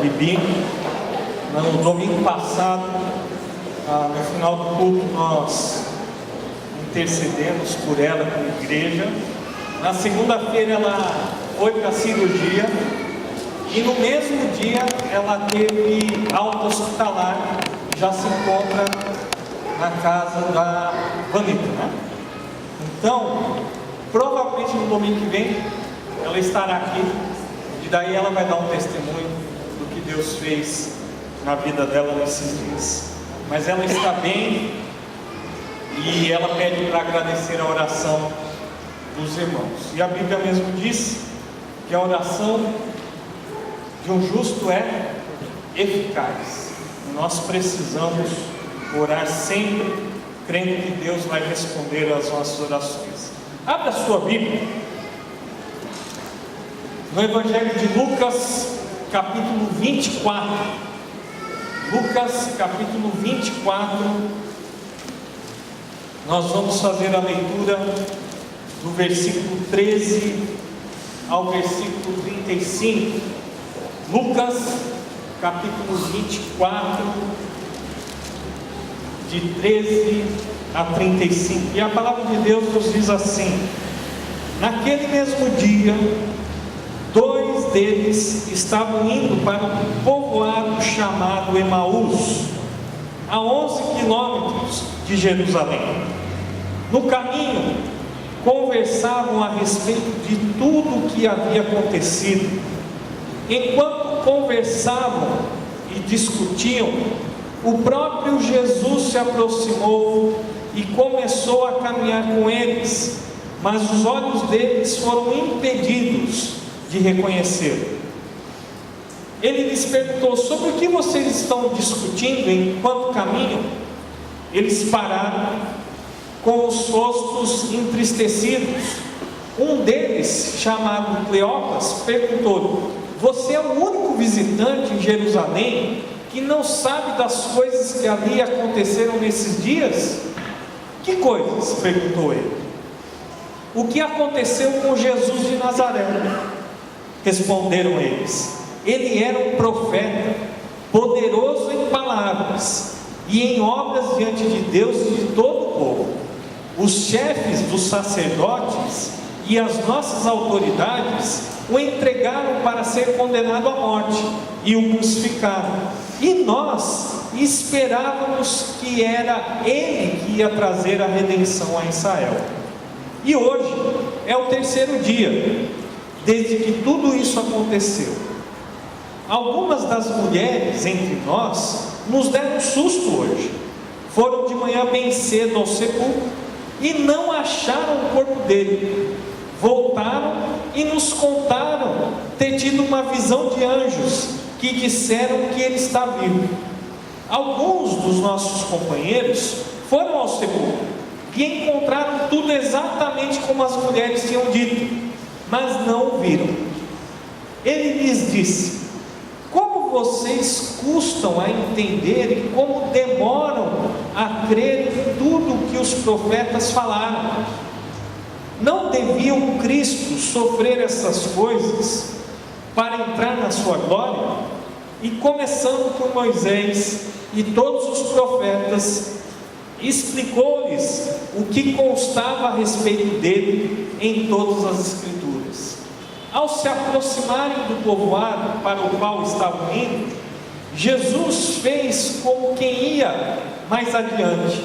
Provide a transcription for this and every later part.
Bibi. No domingo passado, no final do culto, nós intercedemos por ela como igreja. Na segunda-feira ela foi para a cirurgia e no mesmo dia ela teve alta hospitalar, já se encontra na casa da Vanita, né? Então, provavelmente no domingo que vem ela estará aqui e daí ela vai dar um testemunho do que Deus fez na vida dela nesses dias. Mas ela está bem e ela pede para agradecer a oração dos irmãos. E a Bíblia mesmo diz que a oração de um justo é eficaz. Nós precisamos orar sempre, crendo que Deus vai responder às nossas orações. Abra a sua Bíblia no Evangelho de Lucas, capítulo 24. Lucas, capítulo 24. Nós vamos fazer a leitura do versículo 13 ao versículo 35. Lucas, capítulo 24, de 13 a 35. E a palavra de Deus nos diz assim: naquele mesmo dia, 2 deles estavam indo para um povoado chamado Emaús, a 11 quilômetros de Jerusalém. No caminho, conversavam a respeito de tudo o que havia acontecido. Enquanto conversavam e discutiam, o próprio Jesus se aproximou e começou a caminhar com eles, mas os olhos deles foram impedidos de reconhecê-lo. Ele lhes perguntou: sobre o que vocês estão discutindo enquanto caminham? Eles pararam com os rostos entristecidos. Um deles, chamado Cleopas, perguntou: você é o único visitante em Jerusalém que não sabe das coisas que ali aconteceram nesses dias? Que coisas? Perguntou ele. O que aconteceu com Jesus de Nazaré? Responderam eles. Ele era um profeta, poderoso em palavras e em obras diante de Deus e de todo o povo. Os chefes dos sacerdotes e as nossas autoridades o entregaram para ser condenado à morte e o crucificaram. E nós esperávamos que era ele que ia trazer a redenção a Israel. E hoje é o 3º dia desde que tudo isso aconteceu. Algumas das mulheres entre nós nos deram um susto hoje. Foram de manhã bem cedo ao sepulcro e não acharam o corpo dele. Voltaram e nos contaram ter tido uma visão de anjos que disseram que ele está vivo. Alguns dos nossos companheiros foram ao sepulcro e encontraram tudo exatamente como as mulheres tinham dito, mas não o viram. Ele lhes disse: como vocês custam a entender e como demoram a crer em tudo que os profetas falaram? Não devia o Cristo sofrer essas coisas para entrar na sua glória? E começando por Moisés e todos os profetas, explicou-lhes o que constava a respeito dele em todas as Escrituras. Ao se aproximarem do povoado para o qual estavam indo, Jesus fez como quem ia mais adiante,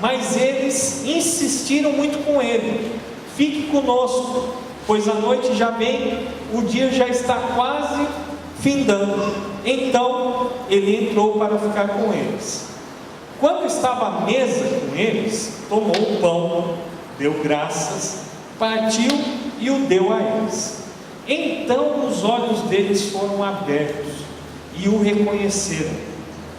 mas eles insistiram muito com ele: fique conosco, pois a noite já vem, o dia já está quase findando. Então ele entrou para ficar com eles. Quando estava à mesa com eles, tomou o pão, deu graças, partiu e o deu a eles. Então os olhos deles foram abertos e o reconheceram,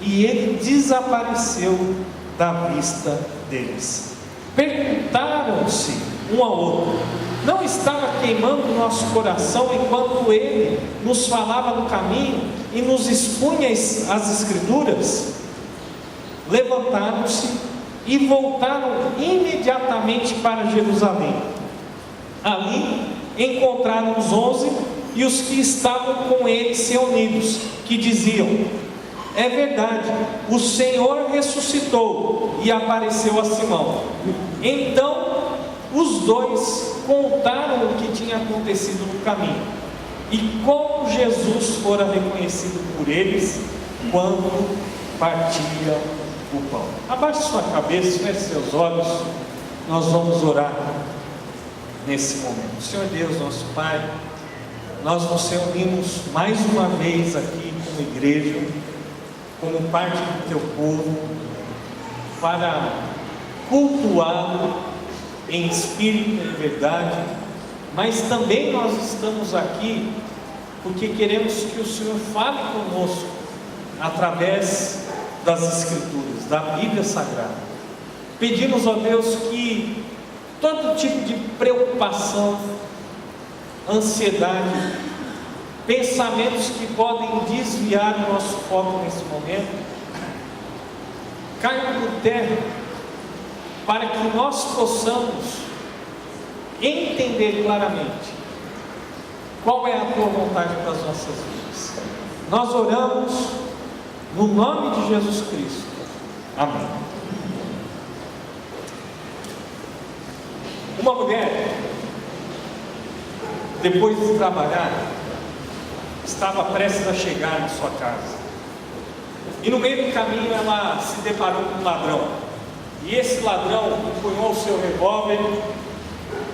e ele desapareceu da vista deles. Perguntaram-se um ao outro: não estava queimando nosso coração enquanto ele nos falava no caminho e nos expunha as Escrituras? Levantaram-se e voltaram imediatamente para Jerusalém. Ali encontraram os 11 e os que estavam com ele se reunidos, que diziam: é verdade, o Senhor ressuscitou e apareceu a Simão. Então os dois contaram o que tinha acontecido no caminho e como Jesus fora reconhecido por eles quando partia o pão. Abaixe sua cabeça, feche seus olhos, nós vamos orar nesse momento. Senhor Deus, nosso Pai, nós nos reunimos mais uma vez aqui como igreja, como parte do Teu povo, para cultuá-lo em espírito e em verdade, mas também nós estamos aqui porque queremos que o Senhor fale conosco através das Escrituras, da Bíblia Sagrada. Pedimos, ó Deus, que todo tipo de preocupação, ansiedade, pensamentos que podem desviar o nosso foco nesse momento, caiam por terra, para que nós possamos entender claramente qual é a Tua vontade para as nossas vidas. Nós oramos no nome de Jesus Cristo. Amém. Uma mulher, depois de trabalhar, estava prestes a chegar na sua casa, e no meio do caminho ela se deparou com um ladrão, e esse ladrão empunhou o seu revólver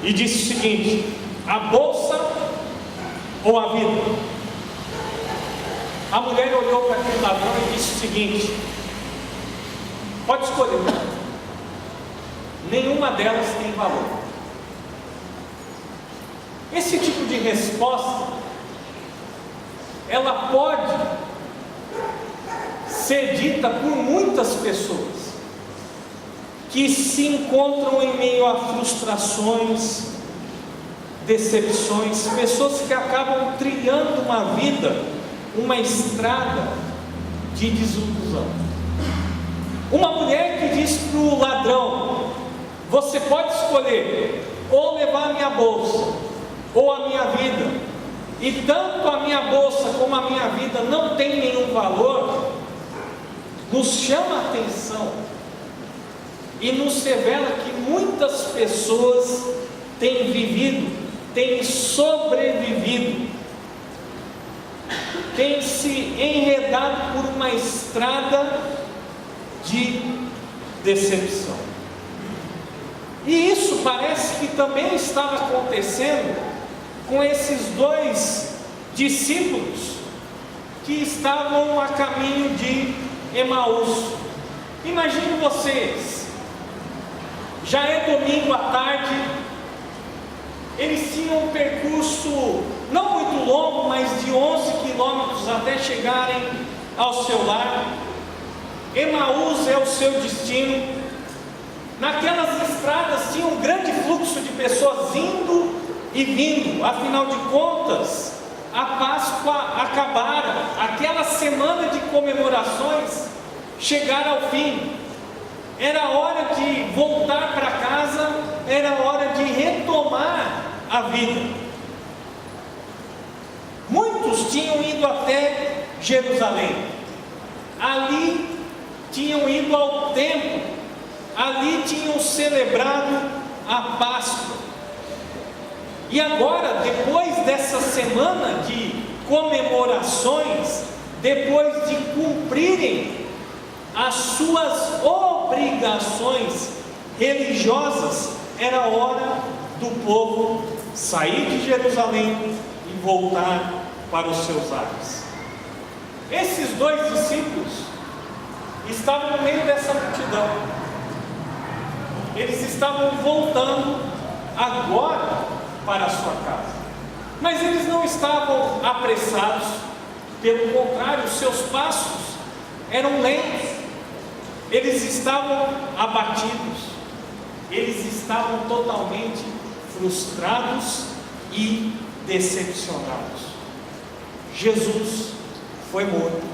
e disse o seguinte: a bolsa ou a vida? A mulher olhou para aquele ladrão e disse o seguinte: pode escolher, nenhuma delas tem valor. Esse tipo de resposta, ela pode ser dita por muitas pessoas que se encontram em meio a frustrações, decepções, pessoas que acabam trilhando uma vida, uma estrada de desilusão. Uma mulher que diz para o ladrão: você pode escolher ou levar a minha bolsa ou a minha vida, e tanto a minha bolsa como a minha vida não tem nenhum valor, nos chama a atenção e nos revela que muitas pessoas têm vivido, têm sobrevivido, têm se enredado por uma estrada de decepção. E isso parece que também estava acontecendo com esses dois discípulos que estavam a caminho de Emaús. Imagine vocês, já é domingo à tarde, eles tinham um percurso não muito longo, mas de 11 quilômetros até chegarem ao seu lar. Emaús é o seu destino. Naquelas estradas tinha um grande fluxo de pessoas indo e vindo, afinal de contas, a Páscoa acabara, aquela semana de comemorações chegara ao fim, era hora de voltar para casa, era hora de retomar a vida. Muitos tinham ido até Jerusalém, ali tinham ido ao templo, ali tinham celebrado a Páscoa. E agora, depois dessa semana de comemorações, depois de cumprirem as suas obrigações religiosas, era hora do povo sair de Jerusalém e voltar para os seus lares. Esses dois discípulos estavam no meio dessa multidão. Eles estavam voltando agora para a sua casa, mas eles não estavam apressados, pelo contrário, os seus passos eram lentos, eles estavam abatidos, eles estavam totalmente frustrados e decepcionados. Jesus foi morto,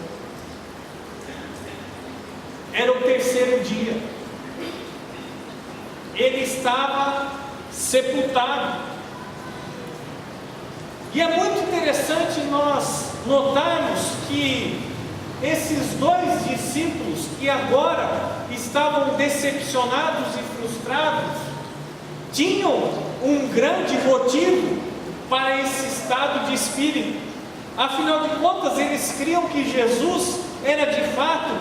era o terceiro dia, ele estava sepultado. E é muito interessante nós notarmos que esses dois discípulos que agora estavam decepcionados e frustrados, tinham um grande motivo para esse estado de espírito. Afinal de contas, eles criam que Jesus era de fato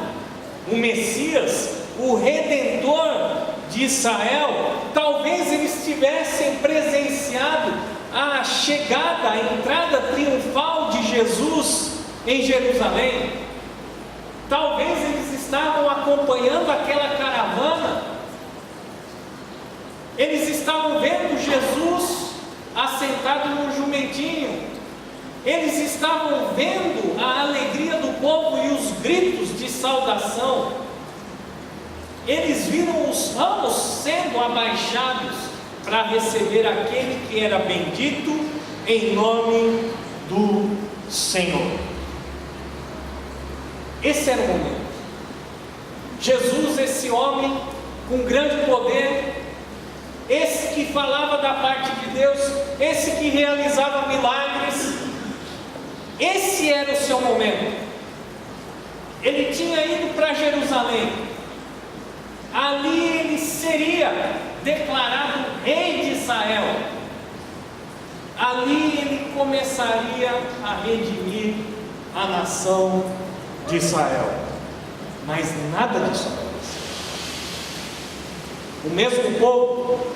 o Messias, o Redentor de Israel. Talvez eles tivessem presenciado a chegada, a entrada triunfal de Jesus em Jerusalém. Talvez eles estavam acompanhando aquela caravana. Eles estavam vendo Jesus assentado num jumentinho. Eles estavam vendo a alegria do povo e os gritos de saudação. Eles viram os ramos sendo abaixados para receber aquele que era bendito em nome do Senhor. Esse era o momento. Jesus, esse homem com grande poder, esse que falava da parte de Deus, esse que realizava milagres, esse era o seu momento. Ele tinha ido para Jerusalém. Ali ele seria declarado rei de Israel. Ali ele começaria a redimir a nação de Israel. Mas nada disso aconteceu. O mesmo povo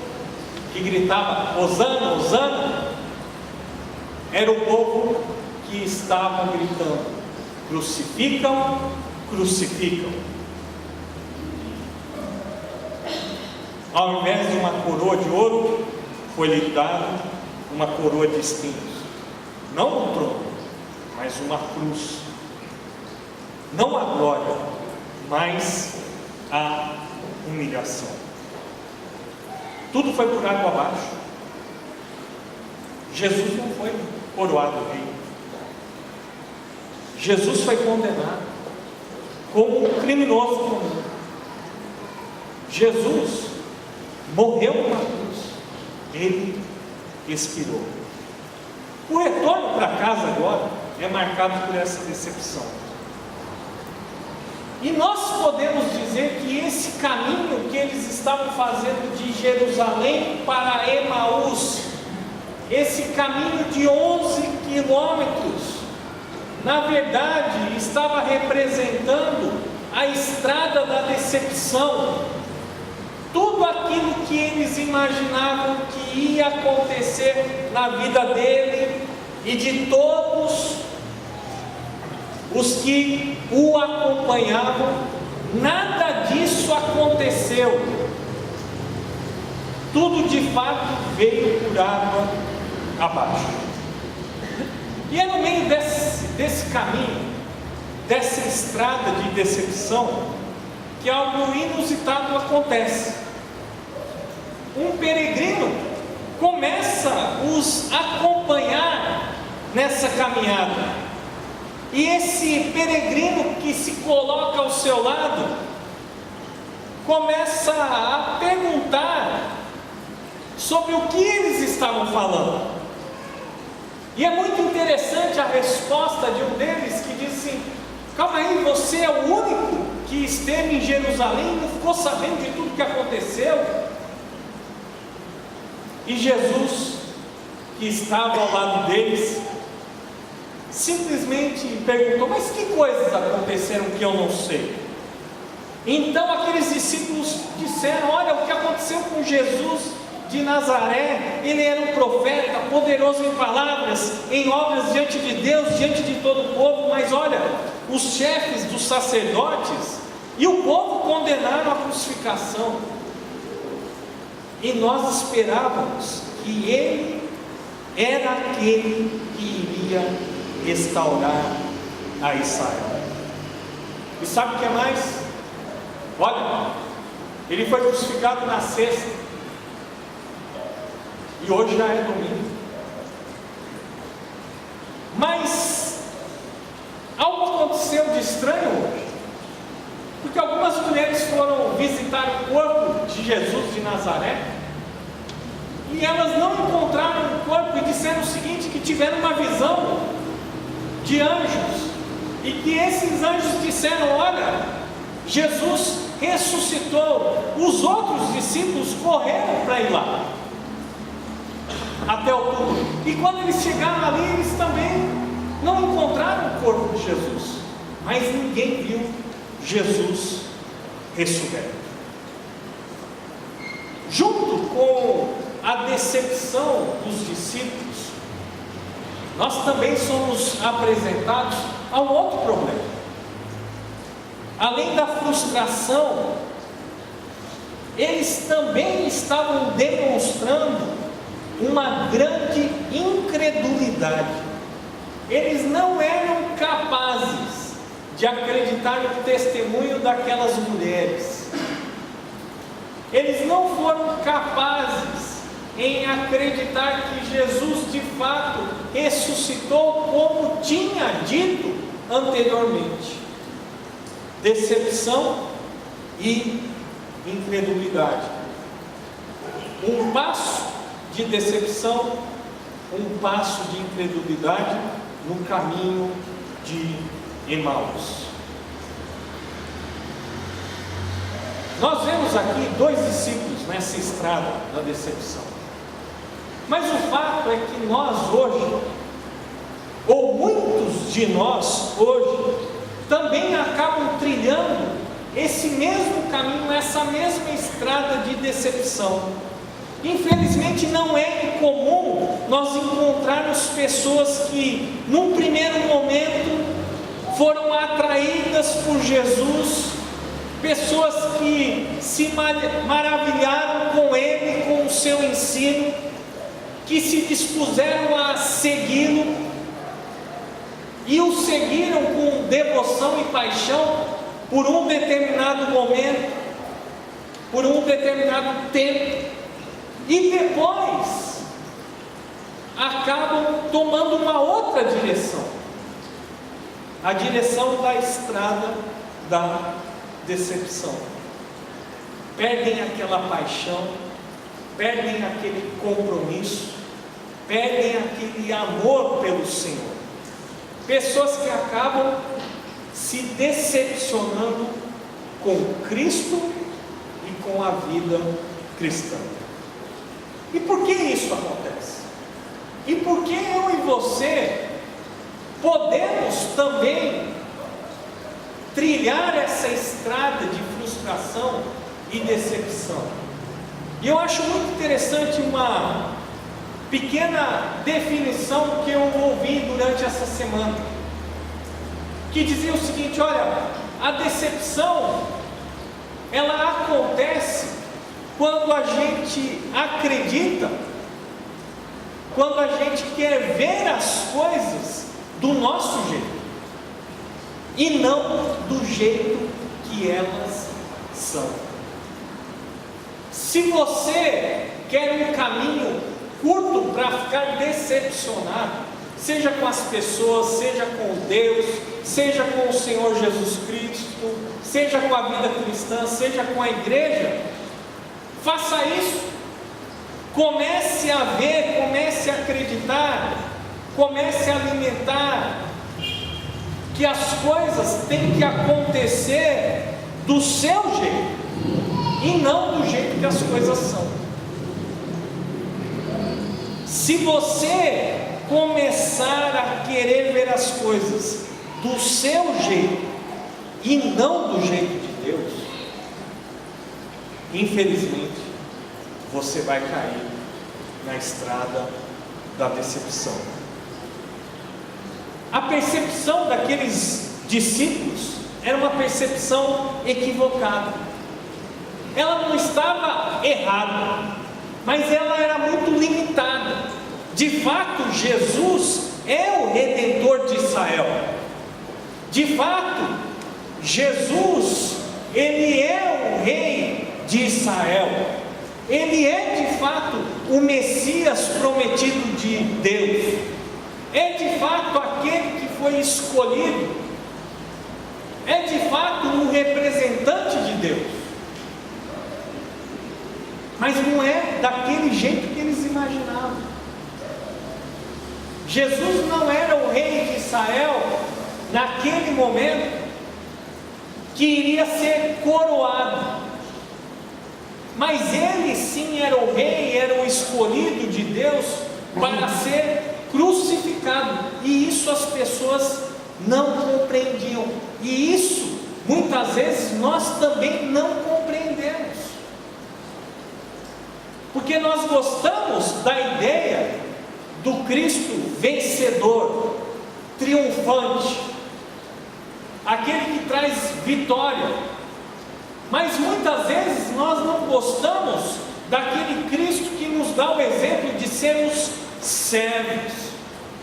que gritava Hosana, Hosana, era o povo que estava gritando: crucificam, crucificam. Ao invés de uma coroa de ouro, foi-lhe dada uma coroa de espinhos. Não um trono, mas uma cruz. Não a glória, mas a humilhação. Tudo foi por água abaixo. Jesus não foi coroado rei. Jesus foi condenado como um criminoso comum. Jesus morreu numa cruz. Ele expirou. O retorno para casa agora é marcado por essa decepção. E nós podemos dizer que esse caminho que eles estavam fazendo de Jerusalém para Emaús, esse caminho de 11 quilômetros, na verdade estava representando a estrada da decepção. Tudo aquilo que eles imaginavam que ia acontecer na vida dele e de todos os que o acompanhavam, nada disso aconteceu. Tudo de fato veio por água abaixo. E é no meio desse caminho, dessa estrada de decepção, que algo inusitado acontece. Um peregrino começa a os acompanhar nessa caminhada. E esse peregrino que se coloca ao seu lado começa a perguntar sobre o que eles estavam falando. E é muito interessante a resposta de um deles, que diz assim: calma aí, você é o único que esteve em Jerusalém e não ficou sabendo de tudo que aconteceu? E Jesus, que estava ao lado deles, simplesmente perguntou: mas que coisas aconteceram que eu não sei? Então aqueles discípulos disseram: olha, o que aconteceu com Jesus de Nazaré, ele era um profeta, poderoso em palavras, em obras diante de Deus, diante de todo o povo, mas olha, os chefes dos sacerdotes e o povo condenaram a crucificação, e nós esperávamos que ele era aquele que iria restaurar a Israel. E sabe o que é mais? Olha, ele foi crucificado na sexta, e hoje já é domingo. Mas algo aconteceu de estranho hoje, porque algumas mulheres foram visitar o corpo de Jesus de Nazaré, e elas não encontraram o corpo, e disseram o seguinte, que tiveram uma visão de anjos, e que esses anjos disseram: olha, Jesus ressuscitou. Os outros discípulos correram para ir lá, até o túmulo, e quando eles chegaram ali, eles também não encontraram o corpo de Jesus, mas ninguém viu Jesus ressurreto. Junto com a decepção dos discípulos, nós também somos apresentados a um outro problema. Além da frustração, eles também estavam demonstrando uma grande incredulidade. Eles não eram capazes de acreditar no testemunho daquelas mulheres. Eles não foram capazes em acreditar que Jesus de fato ressuscitou como tinha dito anteriormente. Decepção e incredulidade. Um passo de decepção, um passo de incredulidade no caminho de Emaús. Nós vemos aqui dois discípulos nessa estrada da decepção. Mas o fato é que nós hoje, ou muitos de nós hoje, também acabam trilhando esse mesmo caminho, essa mesma estrada de decepção. Infelizmente não é incomum nós encontrarmos pessoas que, num primeiro momento, foram atraídas por Jesus, pessoas que se maravilharam com Ele, com o seu ensino, que se dispuseram a segui-lo, e o seguiram com devoção e paixão por um determinado momento, por um determinado tempo, e depois acabam tomando uma outra direção, a direção da estrada da decepção. Perdem aquela paixão, perdem aquele compromisso, perdem aquele amor pelo Senhor. Pessoas que acabam se decepcionando com Cristo e com a vida cristã. E por que isso acontece? E por que eu e você podemos também trilhar essa estrada de frustração e decepção? E eu acho muito interessante uma pequena definição que eu ouvi durante essa semana, que dizia o seguinte: olha, a decepção, ela acontece quando a gente acredita, quando a gente quer ver as coisas do nosso jeito, e não do jeito que elas são. Se você quer um caminho curto para ficar decepcionado, seja com as pessoas, seja com Deus, seja com o Senhor Jesus Cristo, seja com a vida cristã, seja com a igreja, faça isso. Comece a ver, comece a acreditar, comece a alimentar que as coisas têm que acontecer do seu jeito e não do jeito que as coisas são. Se você começar a querer ver as coisas do seu jeito e não do jeito de Deus, infelizmente você vai cair na estrada da decepção. A percepção daqueles discípulos era uma percepção equivocada. Ela não estava errada, mas ela era muito limitada. De fato, Jesus é o Redentor de Israel. De fato, Jesus, Ele é o Rei de Israel. Ele é de fato o Messias prometido de Deus. É de fato aquele que foi escolhido. É de fato um representante de Deus. Mas não é daquele jeito que eles imaginavam. Jesus não era o rei de Israel naquele momento que iria ser coroado, mas ele sim era o rei, era o escolhido de Deus para ser crucificado, e isso as pessoas não compreendiam, e isso muitas vezes nós também não compreendemos, porque nós gostamos da ideia do Cristo vencedor, triunfante, aquele que traz vitória, mas muitas vezes nós não gostamos daquele Cristo que nos dá o exemplo de sermos servos,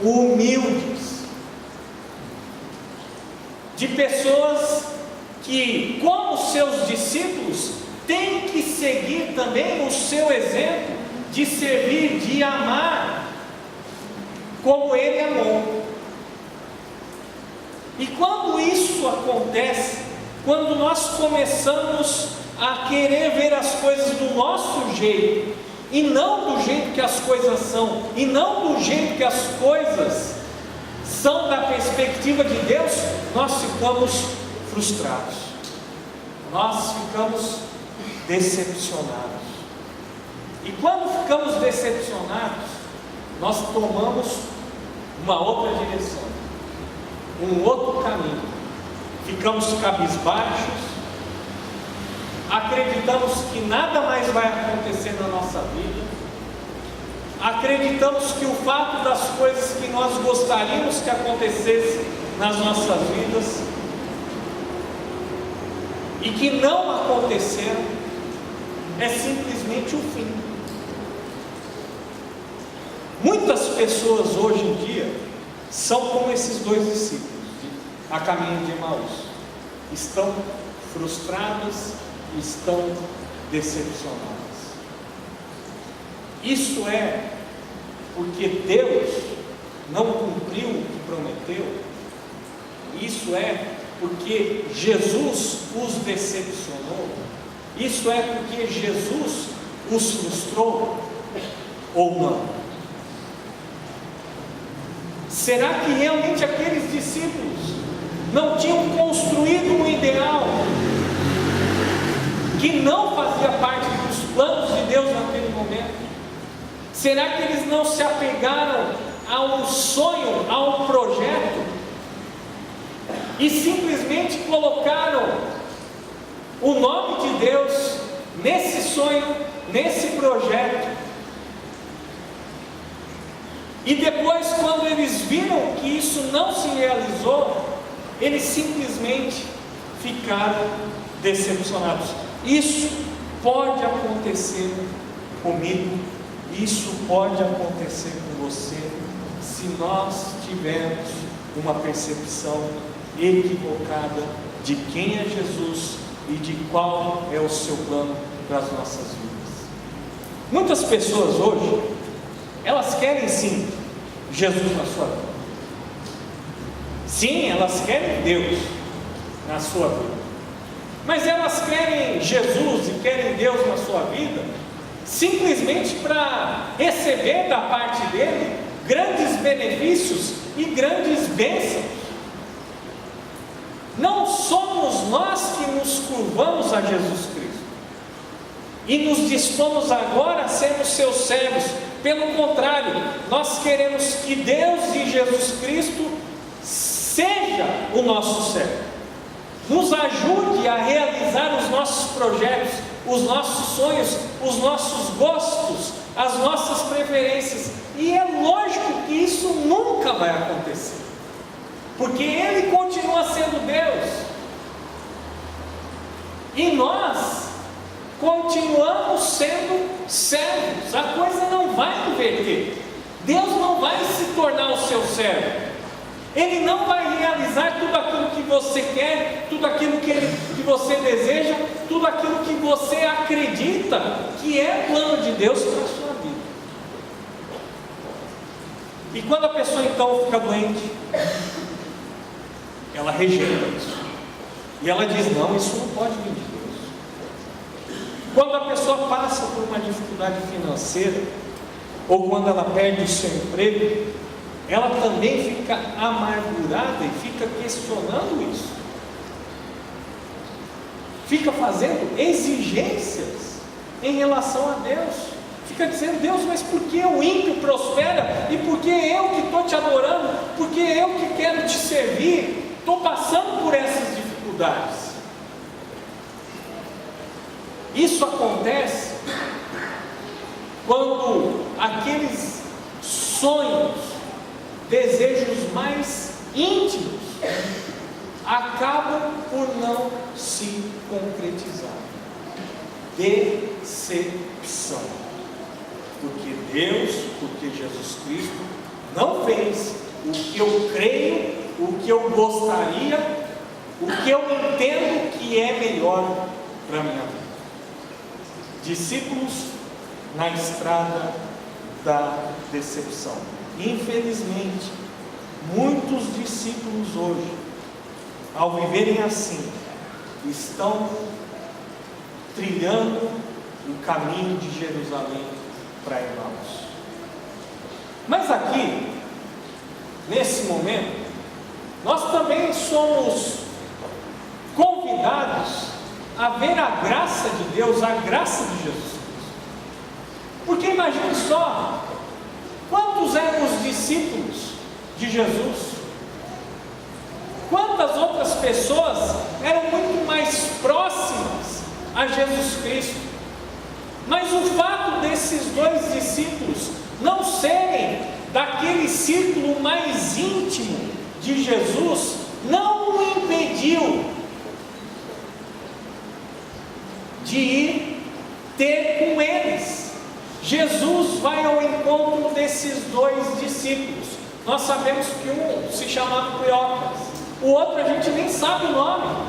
humildes, de pessoas que, como seus discípulos, têm que seguir também o seu exemplo de servir, de amar, como Ele amou. E quando isso acontece, quando nós começamos a querer ver as coisas do nosso jeito, e não do jeito que as coisas são, e não do jeito que as coisas são da perspectiva de Deus, nós ficamos frustrados, nós ficamos decepcionados. E quando ficamos decepcionados, nós tomamos uma outra direção, um outro caminho, ficamos cabisbaixos, acreditamos que nada mais vai acontecer na nossa vida, acreditamos que o fato das coisas que nós gostaríamos que acontecessem nas nossas vidas e que não aconteceram é simplesmente o fim. Muitas pessoas hoje em dia são como esses dois discípulos a caminho de Emaús, estão frustrados, estão decepcionados. Isso é porque Deus não cumpriu o que prometeu. Isso é porque Jesus os decepcionou. Isso é porque Jesus os frustrou ou não? Será que realmente aqueles discípulos não tinham construído um ideal que não fazia parte dos planos de Deus naquele momento? Será que eles não se apegaram a um sonho, a um projeto, e simplesmente colocaram o nome de Deus nesse sonho, nesse projeto? E depois, quando eles viram que isso não se realizou, eles simplesmente ficaram decepcionados. Isso pode acontecer comigo, isso pode acontecer com você, se nós tivermos uma percepção equivocada de quem é Jesus e de qual é o seu plano para as nossas vidas. Muitas pessoas hoje, elas querem sim Jesus na sua vida, sim, elas querem Deus na sua vida, mas elas querem Jesus e querem Deus na sua vida simplesmente para receber da parte dele grandes benefícios e grandes bênçãos. Não somos nós que nos curvamos a Jesus Cristo e nos dispomos agora a sermos seus servos. Pelo contrário, nós queremos que Deus e Jesus Cristo seja o nosso servo, nos ajude a realizar os nossos projetos, os nossos sonhos, os nossos gostos, as nossas preferências. E é lógico que isso nunca vai acontecer, porque Ele continua sendo Deus e nós continuamos sendo servos. A coisa não vai inverter. Deus não vai se tornar o seu servo. Ele não vai realizar tudo aquilo que você quer, tudo aquilo que você deseja, tudo aquilo que você acredita que é o plano de Deus para a sua vida. E quando a pessoa então fica doente, ela rejeita isso. E ela diz: não, isso não pode vir de Deus. Quando a pessoa passa por uma dificuldade financeira, ou quando ela perde o seu emprego, ela também fica amargurada e fica questionando isso, fica fazendo exigências em relação a Deus, fica dizendo: Deus, mas por que o ímpio prospera? E por que eu que estou te adorando? Por que eu que quero te servir estou passando por essas dificuldades? Isso acontece quando aqueles sonhos, desejos mais íntimos acabam por não se concretizar. Decepção. Porque Deus, porque Jesus Cristo não fez o que eu creio, o que eu gostaria, o que eu entendo que é melhor para a minha vida. Discípulos na estrada da decepção. Infelizmente, muitos discípulos hoje, ao viverem assim, estão trilhando o caminho de Jerusalém para Emaús. Mas aqui, nesse momento, nós também somos convidados a ver a graça de Deus, a graça de Jesus Cristo. Porque imagine só, quantos eram os discípulos de Jesus? Quantas outras pessoas eram muito mais próximas a Jesus Cristo? Mas o fato desses dois discípulos não serem daquele círculo mais íntimo de Jesus, não o impediu de ir ter com eles. Jesus vai ao encontro desses dois discípulos. Nós sabemos que um se chamava Cleópas, o outro a gente nem sabe o nome,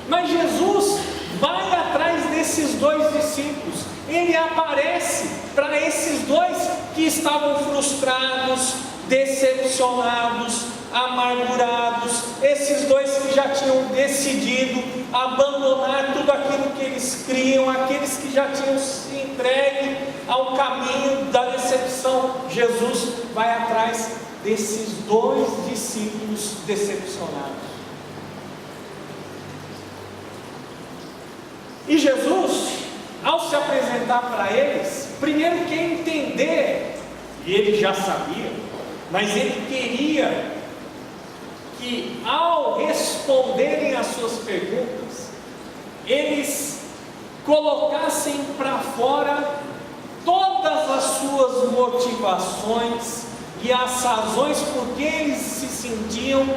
mas Jesus vai atrás desses dois discípulos. Ele aparece para esses dois que estavam frustrados, decepcionados, amargurados, esses dois que já tinham decidido abandonar tudo aquilo que eles criam, aqueles que já tinham se entregue ao caminho da decepção. Jesus vai atrás desses dois discípulos decepcionados. E Jesus, ao se apresentar para eles, primeiro quer entender, e ele já sabia, mas ele queria que ao responderem às suas perguntas, eles colocassem para fora todas as suas motivações e as razões por que eles se sentiam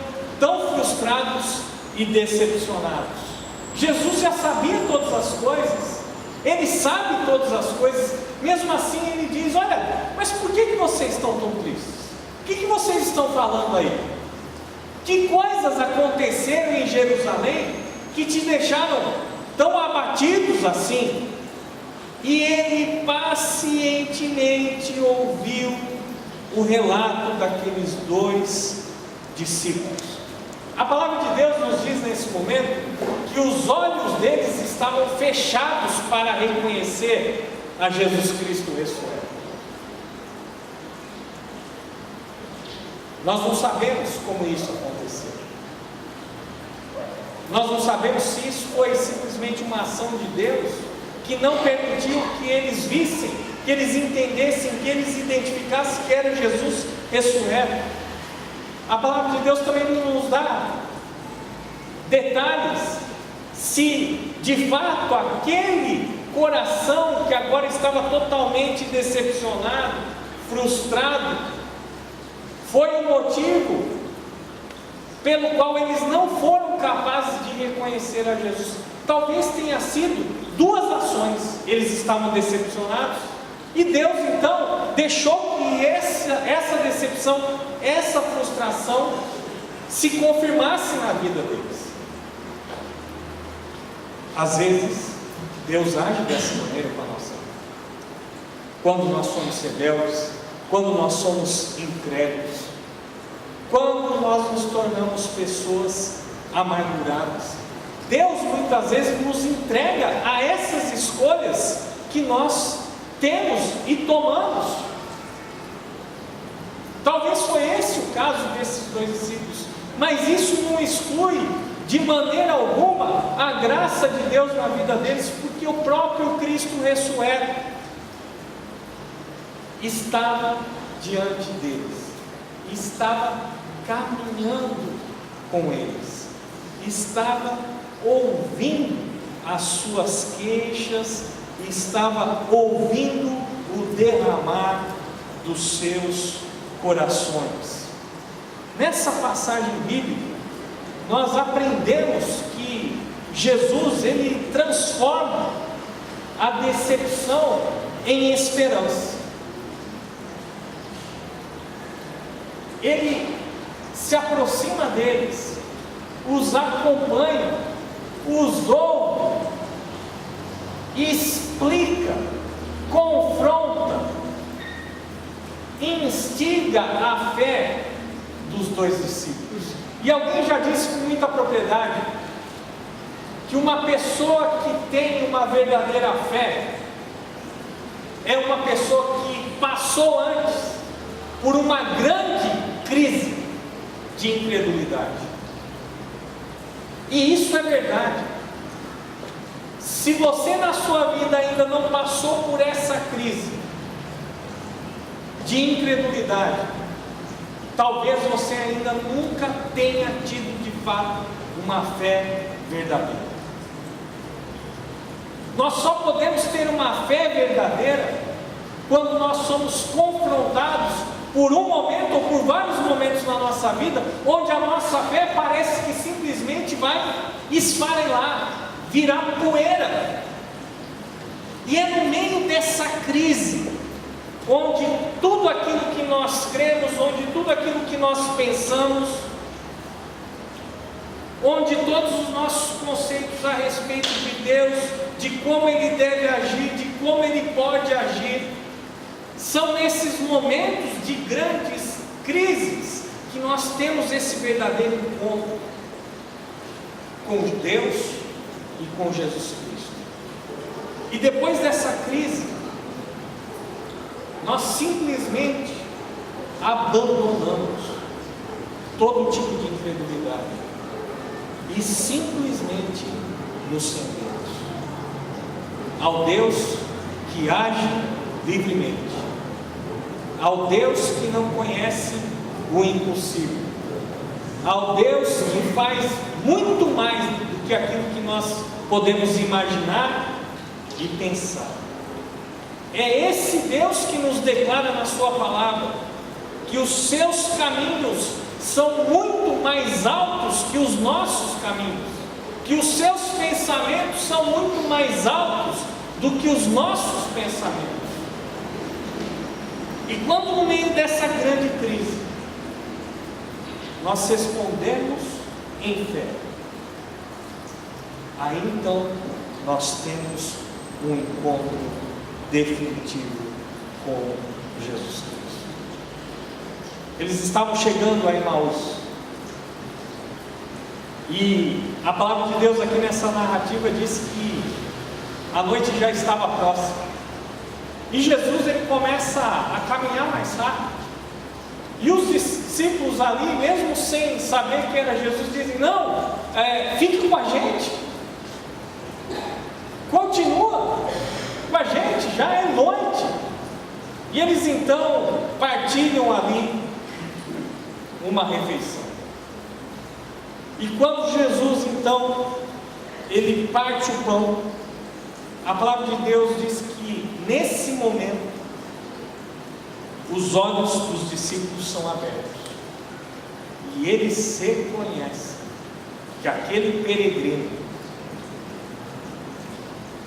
tão frustrados e decepcionados. Jesus já sabia todas as coisas, ele sabe todas as coisas, mesmo assim ele diz: olha, mas por que vocês estão tão tristes? O que vocês estão falando aí? Que coisas aconteceram em Jerusalém que te deixaram tão abatidos assim? E ele pacientemente ouviu o relato daqueles dois discípulos. A palavra de Deus nos diz nesse momento que os olhos deles estavam fechados para reconhecer a Jesus Cristo ressurreto. Nós não sabemos como isso aconteceu. Nós não sabemos se isso foi simplesmente uma ação de Deus que não permitiu que eles vissem, que eles entendessem, que eles identificassem que era Jesus ressurreto. A palavra de Deus também não nos dá detalhes se de fato aquele coração que agora estava totalmente decepcionado, frustrado, foi o motivo pelo qual eles não foram capazes de reconhecer a Jesus. Talvez tenha sido duas ações. Eles estavam decepcionados e Deus então deixou que essa decepção, essa frustração se confirmasse na vida deles. Às vezes Deus age dessa maneira com a nossa vida. Quando nós somos rebeldes, quando nós somos incrédulos, quando nós nos tornamos pessoas amarguradas, Deus muitas vezes nos entrega a essas escolhas que nós temos e tomamos Talvez foi esse o caso desses dois discípulos, mas isso não exclui de maneira alguma a graça de Deus na vida deles, porque o próprio Cristo ressurreto estava diante deles, estava caminhando com eles, estava ouvindo as suas queixas, estava ouvindo o derramar dos seus corações. Nessa passagem bíblica, nós aprendemos que Jesus, ele transforma a decepção em esperança. Ele se aproxima deles, os acompanha, os ouve, explica, confronta, instiga a fé dos dois discípulos. E alguém já disse com muita propriedade que uma pessoa que tem uma verdadeira fé é uma pessoa que passou antes por uma grande crise de incredulidade. E isso é verdade. Se você na sua vida ainda não passou por essa crise de incredulidade, talvez você ainda nunca tenha tido de fato uma fé verdadeira. Nós só podemos ter uma fé verdadeira quando nós somos confrontados por um momento ou por vários momentos na nossa vida, onde a nossa fé parece que simplesmente vai esfarelar, virar poeira. E é no meio dessa crise, onde tudo aquilo que nós cremos, onde tudo aquilo que nós pensamos, onde todos os nossos conceitos a respeito de Deus, de como Ele deve agir, de como Ele pode agir, são nesses momentos de grandes crises que nós temos esse verdadeiro encontro com Deus e com Jesus Cristo. E depois dessa crise, nós simplesmente abandonamos todo tipo de incredulidade e simplesmente nos rendemos ao Deus que age livremente, ao Deus que não conhece o impossível, ao Deus que faz muito mais do que aquilo que nós podemos imaginar e pensar. É esse Deus que nos declara na sua palavra que os seus caminhos são muito mais altos que os nossos caminhos, que os seus pensamentos são muito mais altos do que os nossos pensamentos. E quando no meio dessa grande crise nós respondemos em fé, aí então nós temos um encontro definitivo com Jesus Cristo. Eles estavam chegando a Emaús, e a palavra de Deus aqui nessa narrativa diz que a noite já estava próxima, e Jesus ele começa a caminhar mais rápido, e os discípulos ali, mesmo sem saber que era Jesus, dizem: não, fique com a gente, continua com a gente, já é noite. E eles então partilham ali uma refeição. E quando Jesus então ele parte o pão, a palavra de Deus diz que nesse momento os olhos dos discípulos são abertos e eles reconhecem que aquele peregrino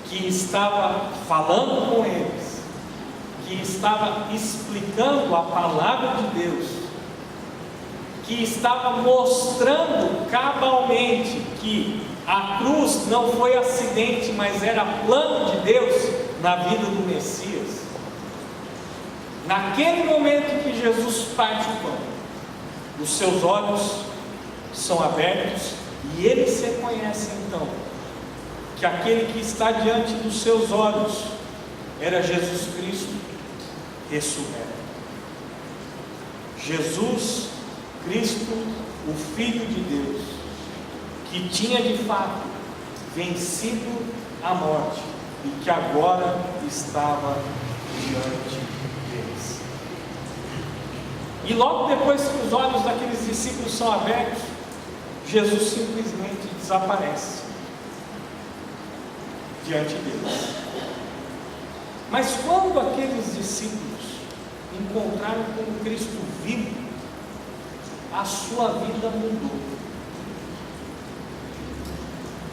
que estava falando com eles, que estava explicando a palavra de Deus, que estava mostrando cabalmente que a cruz não foi acidente, mas era plano de Deus na vida do Messias. Naquele momento que Jesus parte o pão, os seus olhos são abertos e eles reconhecem então que aquele que está diante dos seus olhos era Jesus Cristo ressurreto. Jesus Cristo, o Filho de Deus, que tinha de fato vencido a morte e que agora estava diante deles. E logo depois que os olhos daqueles discípulos são abertos, Jesus simplesmente desaparece diante deles. Mas quando aqueles discípulos encontraram com Cristo vivo, a sua vida mudou.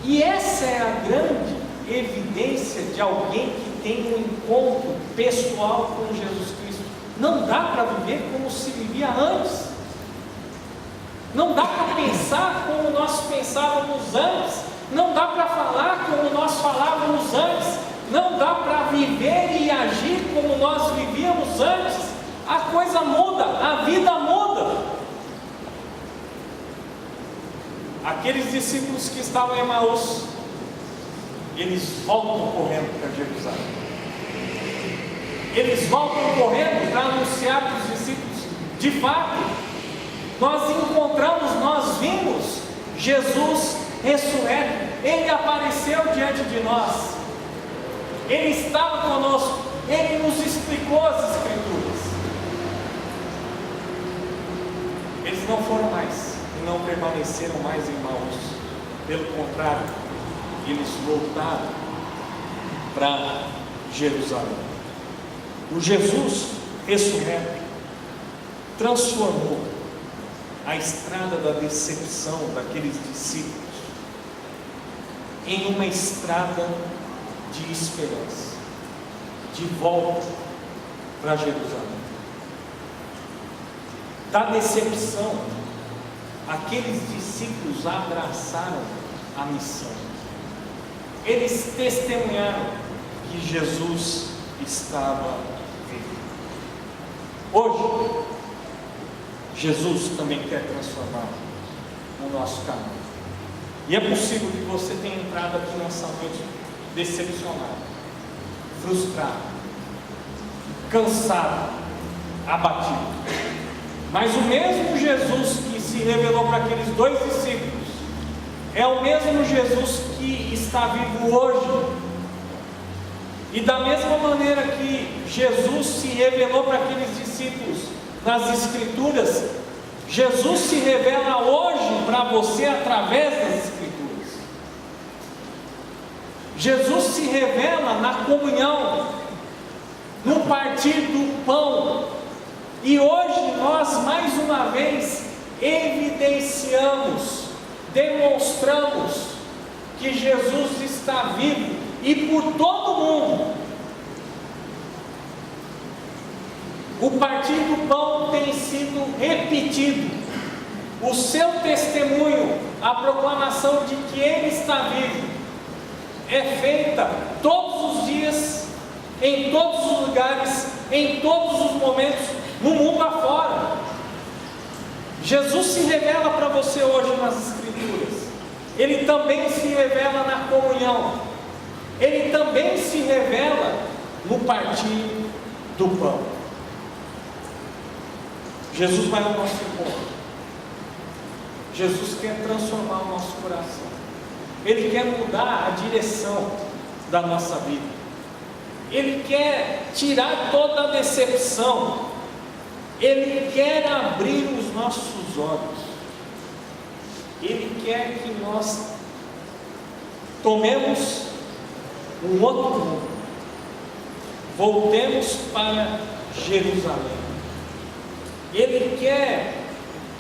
E essa é a grande evidência de alguém que tem um encontro pessoal com Jesus Cristo. Não dá para viver como se vivia antes. Não dá para pensar como nós pensávamos antes. Não dá para falar como nós falávamos antes. Não dá para viver e agir como nós vivíamos antes. A coisa muda, a vida muda. Aqueles discípulos que estavam em Emaús, eles voltam correndo para Jerusalém. Eles voltam correndo para anunciar para os discípulos: de fato, nós encontramos, nós vimos Jesus ressurreto. Ele apareceu diante de nós. Ele estava conosco. Ele nos explicou as Escrituras. Eles não foram mais e não permaneceram mais em Emaús. Pelo contrário, eles voltaram para Jerusalém. O Jesus ressurreto transformou a estrada da decepção daqueles discípulos em uma estrada de esperança, de volta para Jerusalém. Da decepção, aqueles discípulos abraçaram a missão. Eles testemunharam que Jesus estava vivo. Hoje, Jesus também quer transformar o nosso caminho. E é possível que você tenha entrado aqui nessa noite decepcionado, frustrado, cansado, abatido. Mas o mesmo Jesus que se revelou para aqueles dois discípulos é o mesmo Jesus que está vivo hoje. E da mesma maneira que Jesus se revelou para aqueles discípulos nas Escrituras, Jesus se revela hoje para você através das Escrituras. Jesus se revela na comunhão, no partir do pão. E hoje nós mais uma vez evidenciamos, demonstramos que Jesus está vivo e por todo mundo. O partir do pão tem sido repetido. O seu testemunho, a proclamação de que Ele está vivo, é feita todos os dias, em todos os lugares, em todos os momentos, no mundo afora. Jesus se revela para você hoje nas Escrituras. Ele também se revela na comunhão. Ele também se revela no partir do pão. Jesus vai ao nosso encontro. Jesus quer transformar o nosso coração. Ele quer mudar a direção da nossa vida. Ele quer tirar toda a decepção. Ele quer abrir os nossos olhos. Ele quer que nós tomemos um outro mundo. Voltemos para Jerusalém. Ele quer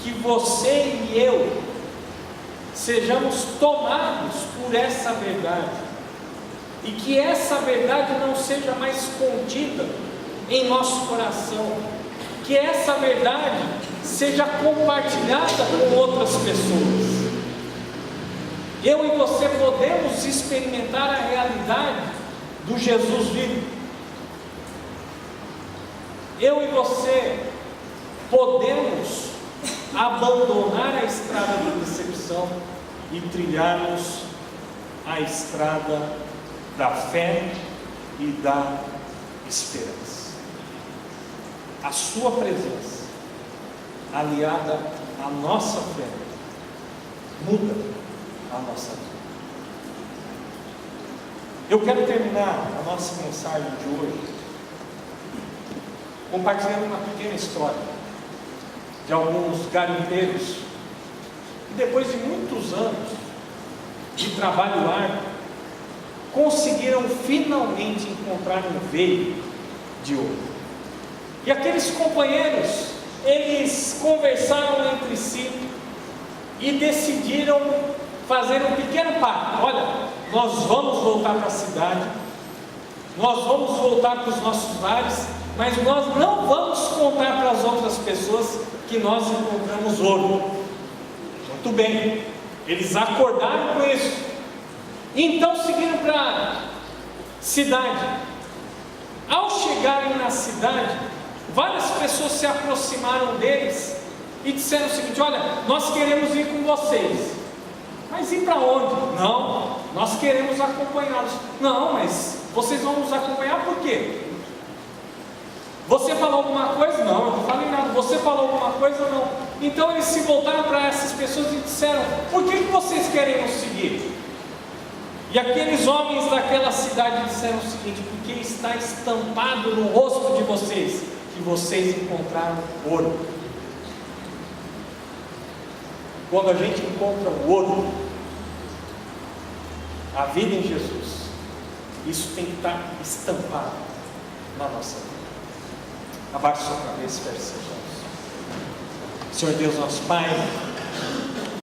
que você e eu sejamos tomados por essa verdade, e que essa verdade não seja mais contida em nosso coração, que essa verdade seja compartilhada com outras pessoas. Eu e você podemos experimentar a realidade do Jesus vivo. Eu e você podemos abandonar a estrada da decepção e trilharmos a estrada da fé e da esperança. A sua presença aliada à nossa fé, muda a nossa vida. Eu quero terminar a nossa mensagem de hoje compartilhando uma pequena história de alguns garimpeiros que, depois de muitos anos de trabalho árduo, conseguiram finalmente encontrar um veio de ouro. E aqueles companheiros, eles conversaram entre si e decidiram fazer um pequeno pacto. Olha, nós vamos voltar para a cidade, nós vamos voltar para os nossos lares, mas nós não vamos contar para as outras pessoas que nós encontramos ouro. Muito bem, eles acordaram com isso. Então seguiram para a cidade. Ao chegarem na cidade, várias pessoas se aproximaram deles e disseram o seguinte: olha, nós queremos ir com vocês. Mas ir para onde? Não, nós queremos acompanhá-los. Não, mas vocês vão nos acompanhar por quê? Você falou alguma coisa? Não, eu não falei nada. Você falou alguma coisa? Não. Então eles se voltaram para essas pessoas e disseram: por que vocês querem nos seguir? E aqueles homens daquela cidade disseram o seguinte: porque está estampado no rosto de vocês que vocês encontraram ouro. Quando a gente encontra o ouro, a vida em Jesus, isso tem que estar estampado na nossa vida. Abaixe sua cabeça e feche seus olhos. Senhor Deus, nosso Pai,